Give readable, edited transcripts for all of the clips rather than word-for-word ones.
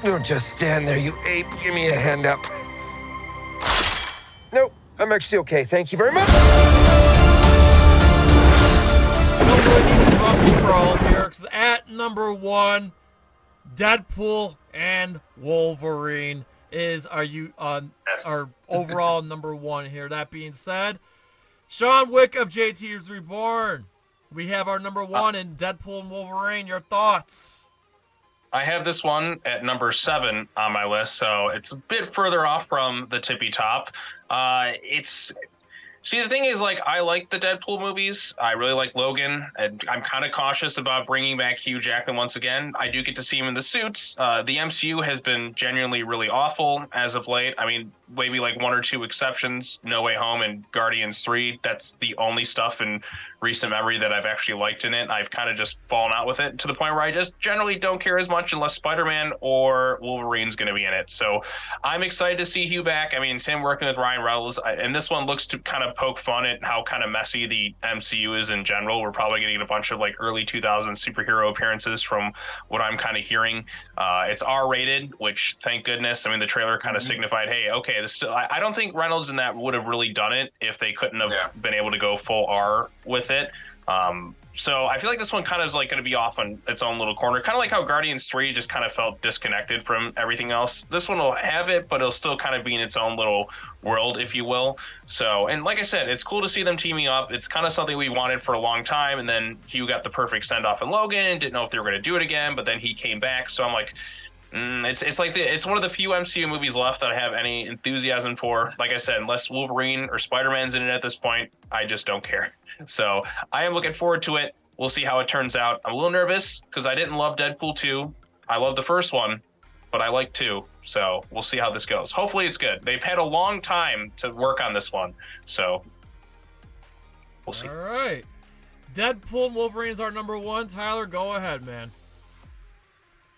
Don't just stand there, you ape. Give me a hand up. Nope, I'm actually okay. Thank you very much. No really drunky brawl here, because at number 1, Deadpool and Wolverine is our overall number 1 here. That being said, Sean Wick of JTISREBORN, we have our number 1 in Deadpool and Wolverine. Your thoughts? I have this one at number 7 on my list, so it's a bit further off from the tippy top. See, the thing is, like, I like the Deadpool movies. I really like Logan. And I'm kind of cautious about bringing back Hugh Jackman once again. I do get to see him in the suits. The MCU has been genuinely really awful as of late. I mean, maybe like 1 or 2 exceptions, No Way Home and Guardians 3. That's the only stuff in recent memory that I've actually liked in it. I've kind of just fallen out with it to the point where I just generally don't care as much unless Spider-Man or Wolverine's going to be in it. So I'm excited to see Hugh back. I mean, Sam working with Ryan Reynolds, and this one looks to kind of poke fun at how kind of messy the MCU is in general. We're probably getting a bunch of like early 2000s superhero appearances from what I'm kind of hearing. It's R-rated, which thank goodness. I mean, the trailer kind of signified, hey, okay, this still. I don't think Reynolds and that would have really done it if they couldn't have been able to go full R with it. So I feel like this one kind of is like going to be off on its own little corner, kind of like how Guardians 3 just kind of felt disconnected from everything else. This one will have it, but it'll still kind of be in its own little world, if you will. So, and like I said, it's cool to see them teaming up. It's kind of something we wanted for a long time, and then Hugh got the perfect send-off in Logan, didn't know if they were going to do it again, but then he came back, so I'm like, it's one of the few MCU movies left that I have any enthusiasm for. Like I said, unless Wolverine or Spider-Man's in it at this point, I just don't care. So I am looking forward to it. We'll see how it turns out. I'm a little nervous because I didn't love Deadpool 2. I love the first one, but I like 2. So we'll see how this goes. Hopefully it's good. They've had a long time to work on this one. So we'll see. All right. Deadpool and Wolverine is our number 1. Tyler, go ahead, man.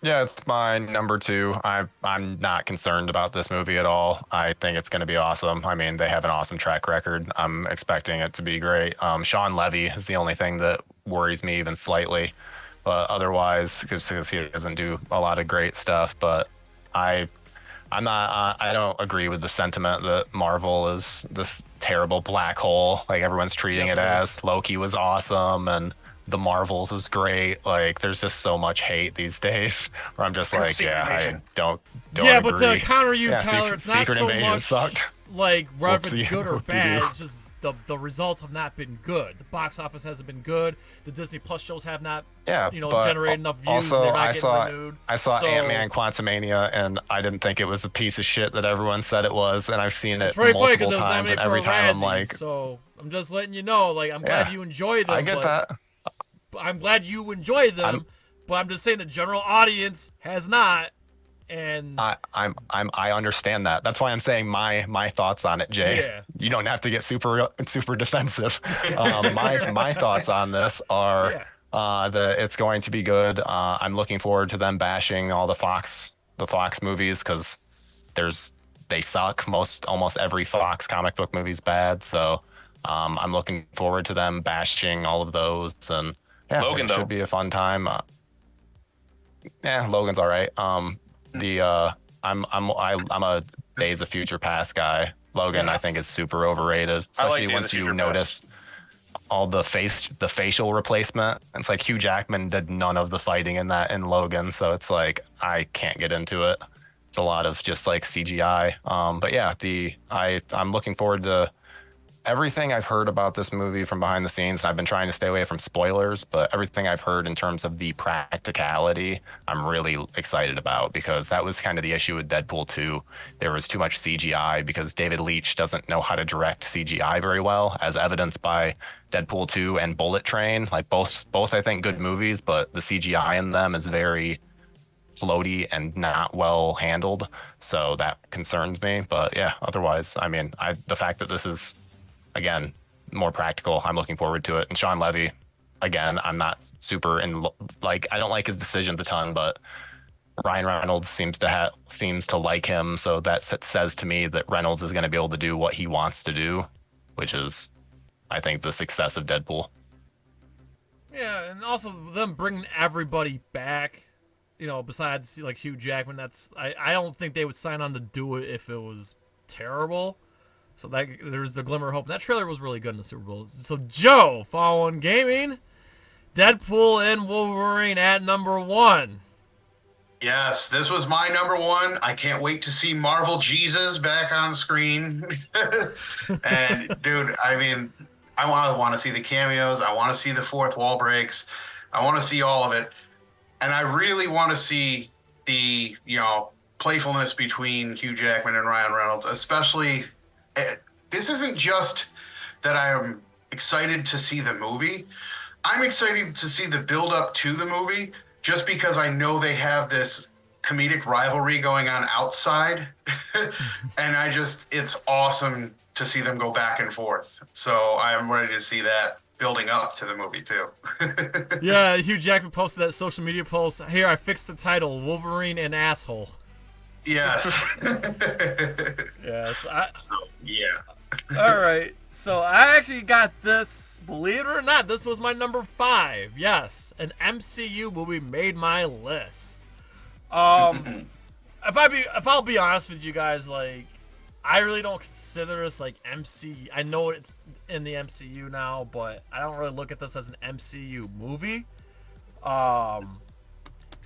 Yeah, it's my number 2. I'm not concerned about this movie at all. I think it's going to be awesome. I mean, they have an awesome track record. I'm expecting it to be great. Sean Levy is the only thing that worries me even slightly, but otherwise, because he doesn't do a lot of great stuff. But I don't agree with the sentiment that Marvel is this terrible black hole. Like everyone's treating it as. Loki was awesome and the Marvels is great. Like, there's just so much hate these days where I'm just like, I don't yeah, agree. but to counter you, yeah, Tyler, it's not Secret so Invasion much sucked. like whether it's good or Whoopsie bad. doo. It's just the results have not been good. The box office hasn't been good. The Disney Plus shows have not, generated enough views. Also, and they're not getting renewed. I saw So, Ant-Man Quantumania, and I didn't think it was the piece of shit that everyone said it was, and I've seen it it's very funny multiple because it was times, and nominated for every a time I'm Razzie, like, so I'm just letting you know. Like, I'm glad you enjoy them. I get that. I'm glad you enjoy them, but I'm just saying the general audience has not. And I understand that. That's why I'm saying my thoughts on it, Jay. Yeah. You don't have to get super defensive. My thoughts on this are that it's going to be good. I'm looking forward to them bashing all the Fox movies because they suck. Almost every Fox comic book movie is bad. So I'm looking forward to them bashing all of those, and Logan, it should be a fun time. Logan's all right. I'm a Days of Future Past guy. Logan, I think, is super overrated, especially once you notice all the facial replacement. It's like Hugh Jackman did none of the fighting in Logan, so it's like I can't get into it. It's a lot of just like CGI. But yeah, I'm looking forward to everything I've heard about this movie from behind the scenes, and I've been trying to stay away from spoilers, but everything I've heard in terms of the practicality, I'm really excited about, because that was kind of the issue with Deadpool 2. There was too much CGI because David Leitch doesn't know how to direct CGI very well, as evidenced by Deadpool 2 and Bullet Train. Like both I think good movies, but the CGI in them is very floaty and not well handled. So that concerns me. But yeah, otherwise, I mean, the fact that this is, again, more practical, I'm looking forward to it. And Sean Levy, again, I'm not super I don't like his decisions a ton, but Ryan Reynolds seems to like him, so that says to me that Reynolds is going to be able to do what he wants to do, which is, I think, the success of Deadpool. Yeah, and also them bringing everybody back besides like Hugh Jackman, I don't think they would sign on to do it if it was terrible. So there's the glimmer of hope. And that trailer was really good in the Super Bowl. So Joe, FallenOne Gaming, Deadpool and Wolverine at number 1. Yes, this was my number 1. I can't wait to see Marvel Jesus back on screen. And dude, I mean, I want to see the cameos. I want to see the fourth wall breaks. I want to see all of it. And I really want to see the, playfulness between Hugh Jackman and Ryan Reynolds, especially. This isn't just that I am excited to see the movie. I'm excited to see the build up to the movie just because I know they have this comedic rivalry going on outside. And it's awesome to see them go back and forth. So I'm ready to see that building up to the movie too. Yeah, Hugh Jackman posted that social media post. Here, I fixed the title, Wolverine and Asshole. Yes. Yes. Yeah. All right. So I actually got this. Believe it or not, this was my number 5. Yes, an MCU movie made my list. If I'll be honest with you guys, like, I really don't consider this like MCU. I know it's in the MCU now, but I don't really look at this as an MCU movie.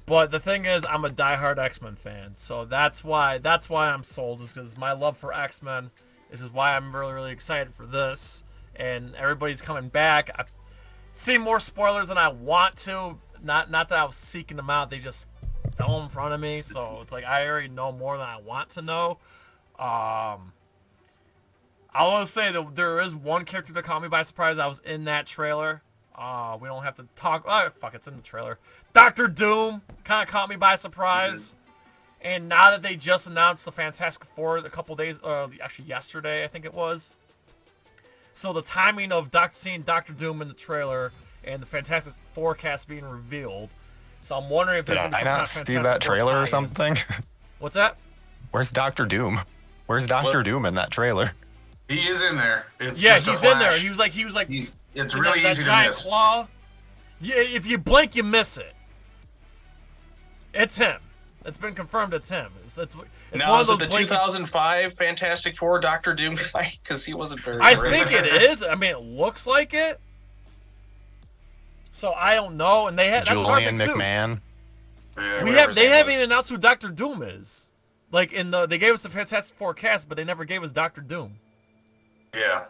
But the thing is, I'm a diehard X-Men fan, so that's why I'm sold. Is because my love for X-Men. This is why I'm really, really excited for this. And everybody's coming back. I've seen more spoilers than I want to. Not that I was seeking them out. They just fell in front of me. So it's like I already know more than I want to know. I want to say that there is one character that caught me by surprise. I was in that trailer. We don't have to talk. Oh, fuck, it's in the trailer. Doctor Doom kind of caught me by surprise. And now that they just announced the Fantastic Four a couple days, actually yesterday, I think it was. So the timing of seeing Doctor Doom in the trailer and the Fantastic Four cast being revealed. So I'm wondering if there's going to be some kind of Fantastic Four that trailer or something? What's that? Where's Doctor Doom? Where's Doctor Doom in that trailer? He is in there. He's in there. He was like. It's really that easy to giant miss. claw. Yeah, if you blink, you miss it. It's him. It's been confirmed. It's him. It's now, one is of it those the 2005 Fantastic Four Doctor Doom guy? Because he wasn't very. I great. think it is. I mean, it looks like it. So I don't know. And they have Julian McMahon. Yeah, they haven't even announced who Doctor Doom is. Like they gave us the Fantastic Four cast, but they never gave us Doctor Doom. Yeah.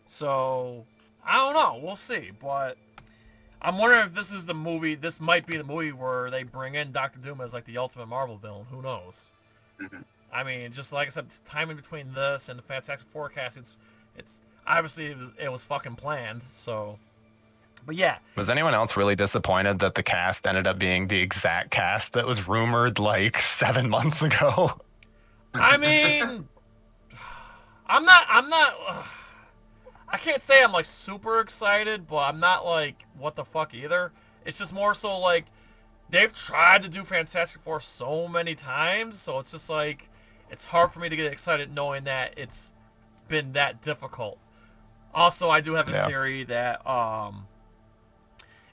So I don't know. We'll see. But I'm wondering if this is the movie. This might be the movie where they bring in Doctor Doom as like the ultimate Marvel villain. Who knows? Mm-hmm. I mean, just like I said, timing between this and the Fantastic Four cast, it's obviously it was fucking planned. So, but yeah. Was anyone else really disappointed that the cast ended up being the exact cast that was rumored like 7 months ago? I mean, I'm not. I can't say I'm like super excited, but I'm not like what the fuck either. It's just more so like they've tried to do Fantastic Four so many times, so it's just like it's hard for me to get excited knowing that it's been that difficult. Also, I do have a theory that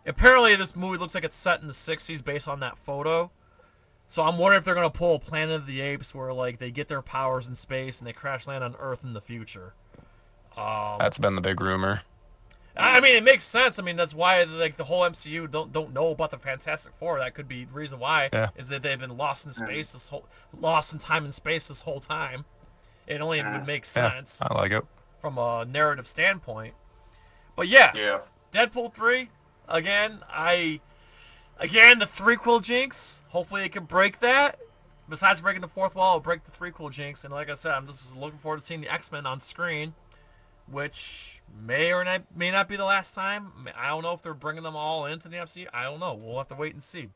apparently this movie looks like it's set in the 60s based on that photo. So I'm wondering if they're gonna pull Planet of the Apes where like they get their powers in space and they crash land on Earth in the future. That's been the big rumor. I mean, it makes sense. I mean, that's why like the whole MCU don't know about the Fantastic Four. That could be the reason why is that they've been lost in space lost in time and space this whole time. It only would make sense. I like it from a narrative standpoint. But yeah. Deadpool 3 again. The threequel jinx. Hopefully, it can break that. Besides breaking the fourth wall, it'll break the threequel jinx. And like I said, I'm just looking forward to seeing the X-Men on screen, which may or may not be the last time. I don't know if they're bringing them all into the MCU. I don't know. We'll have to wait and see.